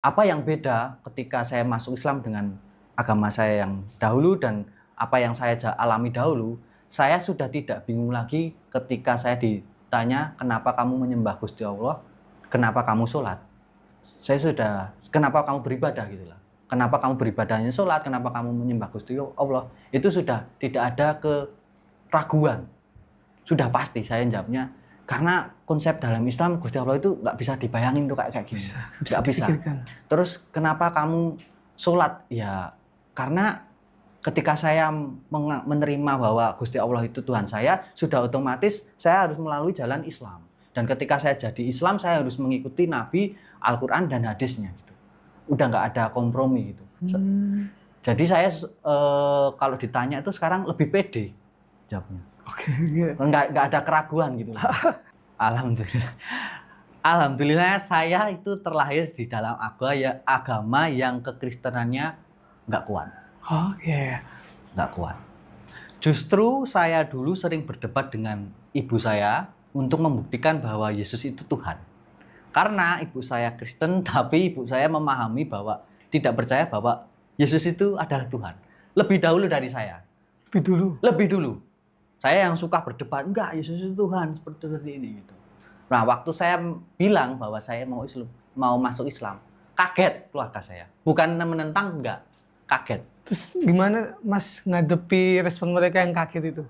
Apa yang beda ketika saya masuk Islam dengan agama saya yang dahulu dan apa yang saya alami dahulu, saya sudah tidak bingung lagi ketika saya ditanya, "Kenapa kamu menyembah Gusti Allah? Kenapa kamu sholat?" Saya sudah, "Kenapa kamu beribadah?" gitulah. "Kenapa kamu beribadahnya sholat? Kenapa kamu menyembah Gusti Allah?" Itu sudah tidak ada keraguan. Sudah pasti saya jawabnya, karena konsep dalam Islam Gusti Allah itu nggak bisa dibayangin tuh kayak gini. Nggak bisa. Terus kenapa kamu sholat? Ya karena ketika saya menerima bahwa Gusti Allah itu Tuhan saya, sudah otomatis saya harus melalui jalan Islam. Dan ketika saya jadi Islam, saya harus mengikuti Nabi, Al-Quran dan hadisnya gitu. Udah nggak ada kompromi gitu. Jadi saya kalau ditanya itu sekarang lebih pede jawabnya. Oke. Nggak ada keraguan gitu lah. Alhamdulillah. Alhamdulillah saya itu terlahir di dalam agama yang kekristenannya nggak kuat. Oke. Nggak kuat. Justru saya dulu sering berdebat dengan ibu saya untuk membuktikan bahwa Yesus itu Tuhan. Karena ibu saya Kristen, tapi ibu saya memahami bahwa tidak percaya bahwa Yesus itu adalah Tuhan. Lebih dahulu dari saya. Lebih dulu. Saya yang suka berdebat, enggak, Yesus itu Tuhan, seperti ini gitu. Nah, waktu saya bilang bahwa saya mau masuk Islam, kaget keluarga saya. Bukan menentang, enggak, kaget. Terus gimana Mas ngadepi respon mereka yang kaget itu?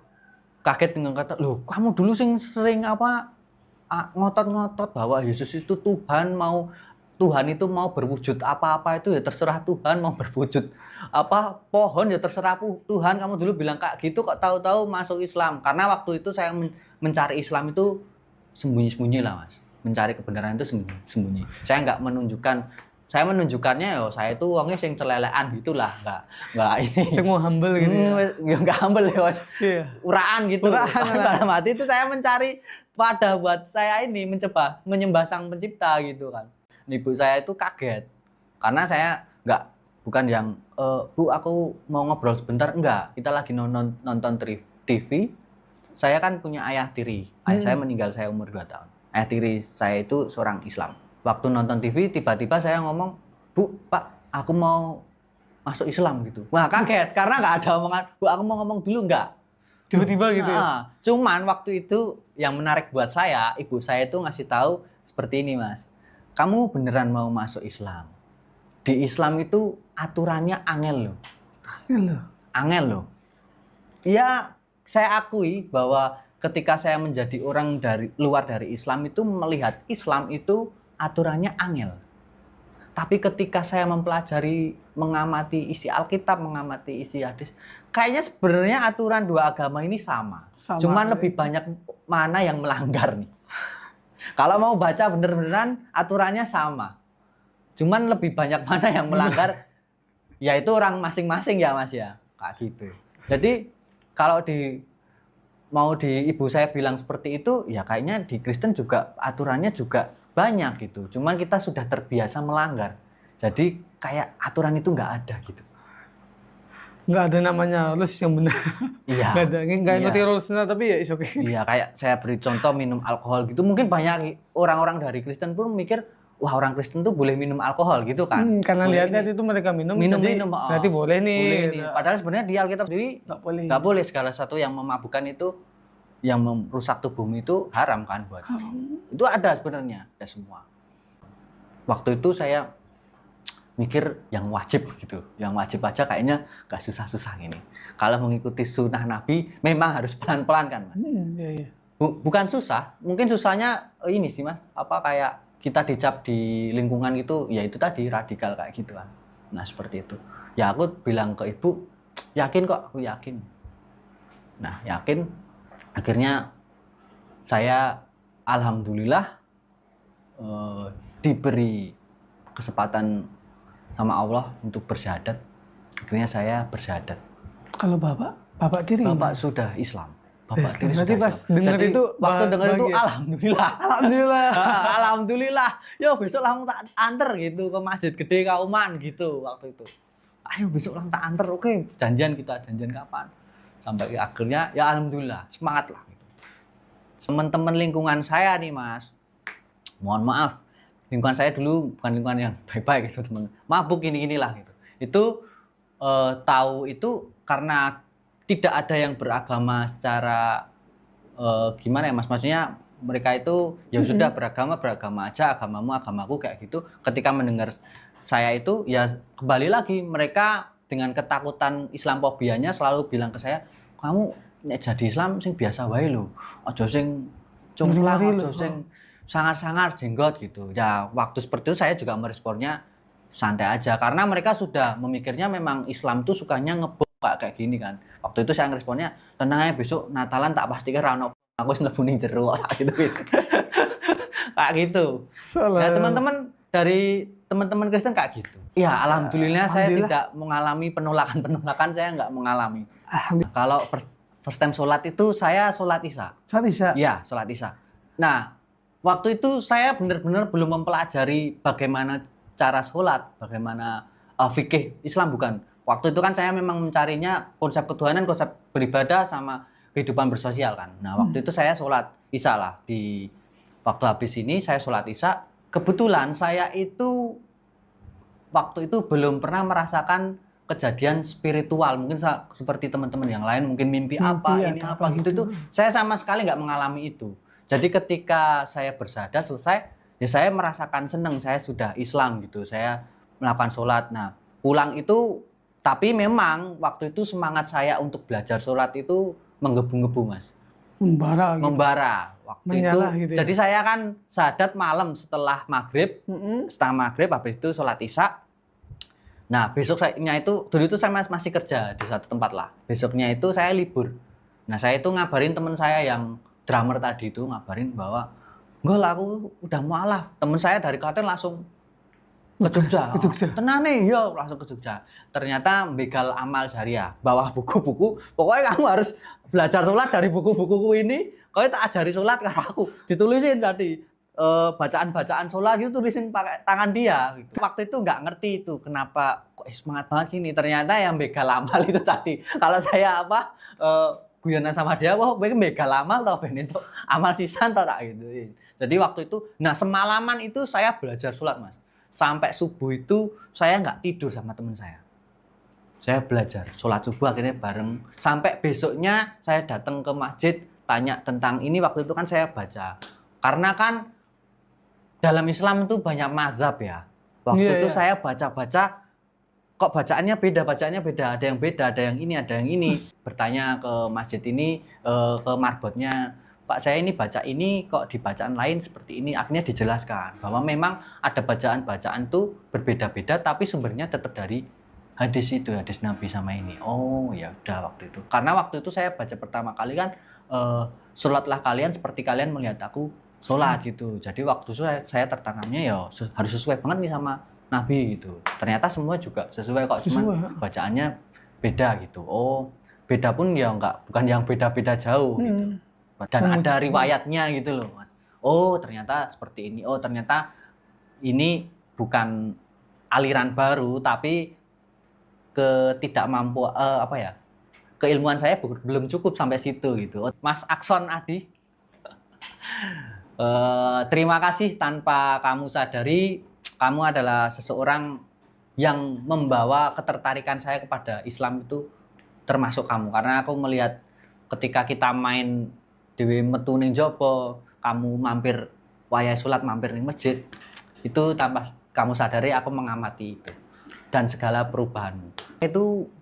Kaget dengan kata, "Loh, kamu dulu sering ngotot-ngotot bahwa Yesus itu Tuhan, Tuhan itu mau berwujud apa-apa itu ya terserah Tuhan, mau berwujud pohon ya terserah Tuhan. Kamu dulu bilang kayak gitu kok tahu-tahu masuk Islam." Karena waktu itu saya mencari Islam itu sembunyi-sembunyi lah Mas. Mencari kebenaran itu sembunyi. Saya menunjukkannya ya saya itu wongnya sing celelekan gitulah, enggak ini. Saya mau humble gitu. Ya enggak humble ya Mas. Iya. Uraan gitu. Dalam hati itu saya mencari wadah buat saya ini mencoba menyembah Sang Pencipta gitu kan. Ibu saya itu kaget karena saya bukan yang Bu aku mau ngobrol sebentar, enggak, kita lagi nonton TV. Saya kan punya ayah tiri, ayah saya meninggal saya umur 2 tahun. Ayah tiri saya itu seorang Islam. Waktu nonton TV tiba-tiba saya ngomong, "Bu, Pak, aku mau masuk Islam," gitu. Wah kaget karena nggak ada omongan, "Bu aku mau ngomong dulu," enggak. Tiba-tiba gitu ya? Cuman waktu itu yang menarik buat saya, ibu saya itu ngasih tahu seperti ini Mas. "Kamu beneran mau masuk Islam? Di Islam itu aturannya angel loh." Angel loh. Ya, saya akui bahwa ketika saya menjadi orang dari luar dari Islam itu melihat Islam itu aturannya angel. Tapi ketika saya mempelajari, mengamati isi Alkitab, mengamati isi hadis, kayaknya sebenarnya aturan dua agama ini sama. Cuman lebih banyak mana yang melanggar nih. Kalau mau baca bener-beneran aturannya sama. Cuman lebih banyak mana yang melanggar, yaitu orang masing-masing ya Mas ya. Kayak gitu. Jadi kalau mau di ibu saya bilang seperti itu, ya kayaknya di Kristen juga aturannya juga banyak gitu. Cuman kita sudah terbiasa melanggar. Jadi kayak aturan itu nggak ada gitu. Nggak ada namanya rules yang benar. Iya. Nggak ngerti rulesnya tapi ya is okay. Iya, kayak saya beri contoh minum alkohol gitu. Mungkin banyak orang-orang dari Kristen pun mikir, wah orang Kristen tuh boleh minum alkohol gitu kan. Karena lihat itu mereka minum berarti boleh nih. Boleh nih. Padahal sebenarnya di Alkitab sendiri nggak boleh. Segala sesuatu yang memabukkan itu, yang merusak tubuhmu itu haram kan buat. Itu ada sebenarnya, ada semua. Waktu itu saya mikir yang wajib gitu, yang wajib aja kayaknya gak susah-susah gini. Kalau mengikuti sunnah Nabi memang harus pelan-pelan kan Mas. Iya. Bukan susah, mungkin susahnya ini sih Mas, kayak kita dicap di lingkungan itu, ya itu tadi radikal kayak gitu kan. Nah seperti itu. Ya aku bilang ke ibu, yakin kok, aku yakin. Nah yakin, akhirnya saya alhamdulillah diberi kesempatan sama Allah untuk bersyahadat. Akhirnya saya bersyahadat. Kalau bapak tiri? Bapak sudah Islam. Bapak tiri sudah pas Islam. Jadi itu waktu dengar itu ya? alhamdulillah. Alhamdulillah. Yo besok langsung tak anter gitu ke masjid gede Kauman gitu waktu itu. Ayo besok langsung tak anter. Oke, janjian kapan? Sampai akhirnya ya alhamdulillah, semangat lah gitu. Teman-teman lingkungan saya nih Mas. Mohon maaf, lingkungan saya dulu bukan lingkungan yang baik-baik gitu teman, mabuk inilah gitu. Itu tahu itu karena tidak ada yang beragama secara gimana ya Mas, maksudnya mereka itu ya sudah beragama aja, agamamu agamaku kayak gitu. Ketika mendengar saya itu ya kembali lagi mereka dengan ketakutan Islamofobianya selalu bilang ke saya, kamu nek jadi Islam sing biasa wae lho, aja sing cungklang, aja sing sangar-sangar jenggot gitu. Ya waktu seperti itu saya juga meresponnya santai aja karena mereka sudah memikirnya memang Islam tuh sukanya ngebom kayak gini kan. Waktu itu saya ngeresponnya, tenang aja besok Natalan tak pastikan rano aku mlebu ning jero gitu. Kayak gitu. Nah, teman-teman dari teman-teman Kristen kayak gitu. Ya, alhamdulillah saya tidak mengalami penolakan saya nggak mengalami. Kalau first time sholat itu saya sholat Isya. Sholat Isya? Iya, sholat Isya. Nah, waktu itu saya benar-benar belum mempelajari bagaimana cara sholat, bagaimana fikih Islam bukan. Waktu itu kan saya memang mencarinya konsep ketuhanan, konsep beribadah sama kehidupan bersosial kan. Nah, waktu itu saya sholat Isya lah. Di waktu habis ini saya sholat Isya. Kebetulan saya itu waktu itu belum pernah merasakan kejadian spiritual. Mungkin seperti teman-teman yang lain, mungkin mimpi apa, ini apa gitu. Itu saya sama sekali nggak mengalami itu. Jadi ketika saya bersyahadat selesai, ya saya merasakan senang. Saya sudah Islam gitu. Saya melakukan sholat. Nah, pulang itu, tapi memang waktu itu semangat saya untuk belajar sholat itu menggebu-gebu Mas. Membara gitu. Membara waktu Menyala itu. Gitu ya? Jadi saya kan syahadat malam setelah maghrib, setelah maghrib habis itu sholat Isya. Nah besoknya itu, dulu itu saya masih kerja di satu tempat lah. Besoknya itu saya libur. Nah saya itu ngabarin teman saya yang drummer tadi itu, ngabarin bahwa enggak lah aku udah mualaf. Teman saya dari Klaten langsung ke Jogja. Tenang nih, yo langsung ke Jogja. Ternyata begal amal jariah, bawa buku-buku. Pokoknya kamu harus belajar sholat dari buku-bukuku ini. Kau tak ajari sholat karena aku ditulisin tadi bacaan-bacaan sholat itu tulisin pakai tangan dia. Gitu. Waktu itu nggak ngerti itu kenapa kok semangat banget gini. Ternyata yang begal amal itu tadi. Kalau saya guyonan sama dia, wah begal amal tau ben itu amal sisan tau tak gitu. Jadi waktu itu, nah semalaman itu saya belajar sholat Mas. Sampai subuh itu saya nggak tidur sama teman saya. Saya belajar sholat subuh akhirnya bareng. Sampai besoknya saya datang ke masjid tanya tentang ini. Waktu itu kan saya baca. Karena kan dalam Islam itu banyak mazhab ya. Waktu itu saya baca-baca kok bacaannya beda. Ada yang beda, ada yang ini, ada yang ini. Bertanya ke masjid ini, ke marbotnya. Pak saya ini baca ini kok di bacaan lain seperti ini. Akhirnya dijelaskan bahwa memang ada bacaan-bacaan tuh berbeda-beda tapi sumbernya tetap dari hadis itu, hadis Nabi sama ini. Oh ya udah waktu itu. Karena waktu itu saya baca pertama kali kan sholatlah kalian seperti kalian melihat aku sholat gitu. Jadi waktu itu saya tertanamnya ya harus sesuai banget nih sama Nabi gitu. Ternyata semua juga sesuai kok, cuman bacaannya beda gitu. Oh beda pun ya bukan yang beda-beda jauh gitu. Dan ada riwayatnya gitu loh Mas. Oh ternyata seperti ini. Oh ternyata ini bukan aliran baru tapi ketidakmampuan keilmuan saya belum cukup sampai situ gitu. Mas Akson Adi, terima kasih. Tanpa kamu sadari kamu adalah seseorang yang membawa ketertarikan saya kepada Islam itu termasuk kamu. Karena aku melihat ketika kita main dewe metu ning jopo, kamu mampir wayah sholat, mampir ning masjid, itu tanpa kamu sadari aku mengamati itu dan segala perubahanmu. Itu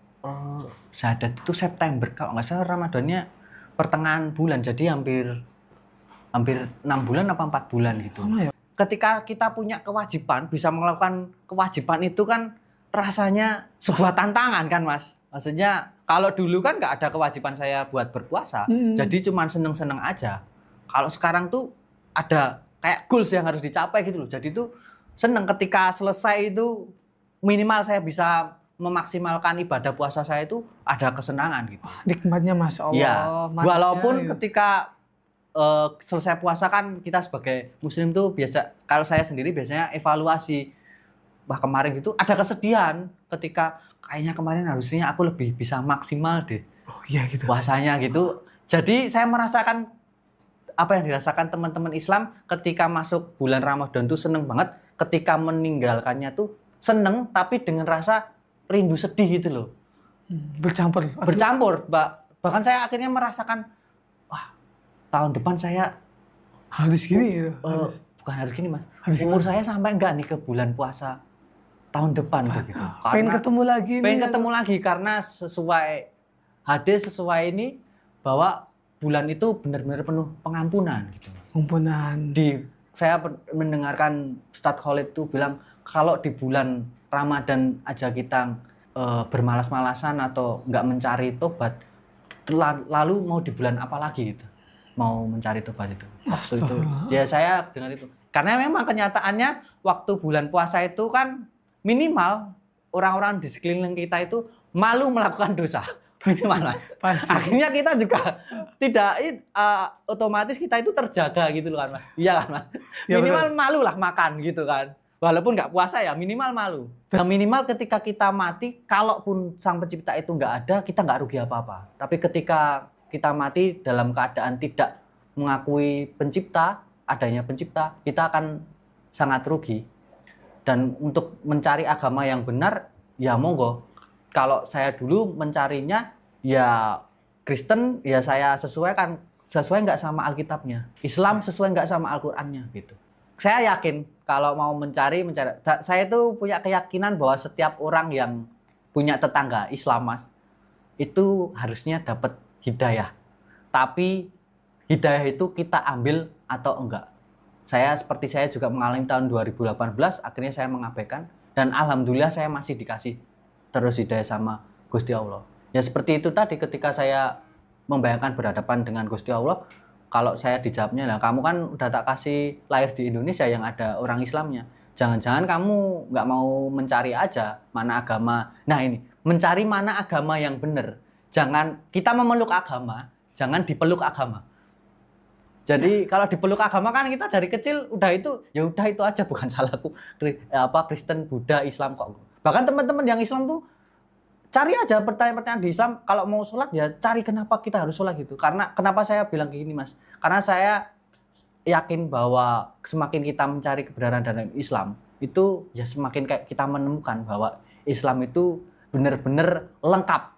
syahadat itu September kalau nggak salah, Ramadannya pertengahan bulan, jadi hampir 6 bulan apa 4 bulan gitu. Ketika kita punya kewajiban, bisa melakukan kewajiban itu kan rasanya sebuah tantangan kan Mas. Maksudnya kalau dulu kan nggak ada kewajiban saya buat berpuasa, jadi cuma seneng-seneng aja. Kalau sekarang tuh ada kayak goals yang harus dicapai gitu loh. Jadi tuh seneng ketika selesai itu minimal saya bisa memaksimalkan ibadah puasa saya itu ada kesenangan gitu. Nikmatnya Masya Allah. Ya, walaupun ketika selesai puasa kan kita sebagai muslim tuh biasa, kalau saya sendiri biasanya evaluasi. Wah kemarin itu ada kesedihan ketika kayaknya kemarin harusnya aku lebih bisa maksimal deh. Oh iya gitu. Puasanya gitu. Jadi saya merasakan apa yang dirasakan teman-teman Islam ketika masuk bulan Ramadan tuh seneng banget. ketika meninggalkannya tuh seneng tapi dengan rasa rindu sedih gitu loh. Bercampur. Bercampur, bahkan saya akhirnya merasakan, wah, tahun depan saya Harus gini gitu. bukan harus gini mas, Harus umur saya sampai enggak nih ke bulan puasa tahun depan tuh gitu. Pengen ketemu lagi nih. Pengen ketemu lagi karena sesuai hadis, sesuai ini bahwa bulan itu benar-benar penuh pengampunan gitu. Pengampunan. Saya mendengarkan Ustadz Khalid tuh bilang kalau di bulan Ramadan aja kita bermalas-malasan atau nggak mencari tobat, lalu mau di bulan apa lagi gitu, mau mencari tobat itu. Waktu itu ya saya dengar itu karena memang kenyataannya waktu bulan puasa itu kan minimal orang-orang di sekeliling kita itu malu melakukan dosa. Minimal mas. Akhirnya kita juga tidak otomatis kita itu terjaga gitu loh kan mas. Iya kan mas. Minimal malu lah makan gitu kan. Walaupun nggak puasa ya minimal malu. Dan minimal ketika kita mati, kalaupun sang pencipta itu nggak ada, kita nggak rugi apa-apa. Tapi ketika kita mati dalam keadaan tidak mengakui pencipta, adanya pencipta, kita akan sangat rugi. Dan untuk mencari agama yang benar, ya monggo. Kalau saya dulu mencarinya, ya Kristen, ya saya sesuai nggak sama Alkitabnya. Islam sesuai nggak sama Al-Qur'annya gitu. Saya yakin kalau mau mencari, saya itu punya keyakinan bahwa setiap orang yang punya tetangga Islam mas, itu harusnya dapat hidayah. Tapi hidayah itu kita ambil atau enggak. Seperti saya juga mengalami tahun 2018, akhirnya saya mengabaikan. Dan alhamdulillah saya masih dikasih terus hidayah sama Gusti Allah. Ya seperti itu tadi ketika saya membayangkan berhadapan dengan Gusti Allah, kalau saya dijawabnya, lah kamu kan udah tak kasih lahir di Indonesia yang ada orang Islamnya. Jangan-jangan kamu nggak mau mencari aja mana agama. Nah ini, mencari mana agama yang benar. Jangan kita memeluk agama, jangan dipeluk agama. Jadi kalau dipeluk agama kan kita dari kecil udah itu, ya udah itu aja, bukan salahku. Kristen, Buddha, Islam kok. Bahkan teman-teman yang Islam tuh cari aja pertanyaan-pertanyaan di Islam. Kalau mau sholat ya cari kenapa kita harus sholat gitu. Karena kenapa saya bilang gini mas? Karena saya yakin bahwa semakin kita mencari kebenaran dalam Islam itu ya semakin kayak kita menemukan bahwa Islam itu benar-benar lengkap.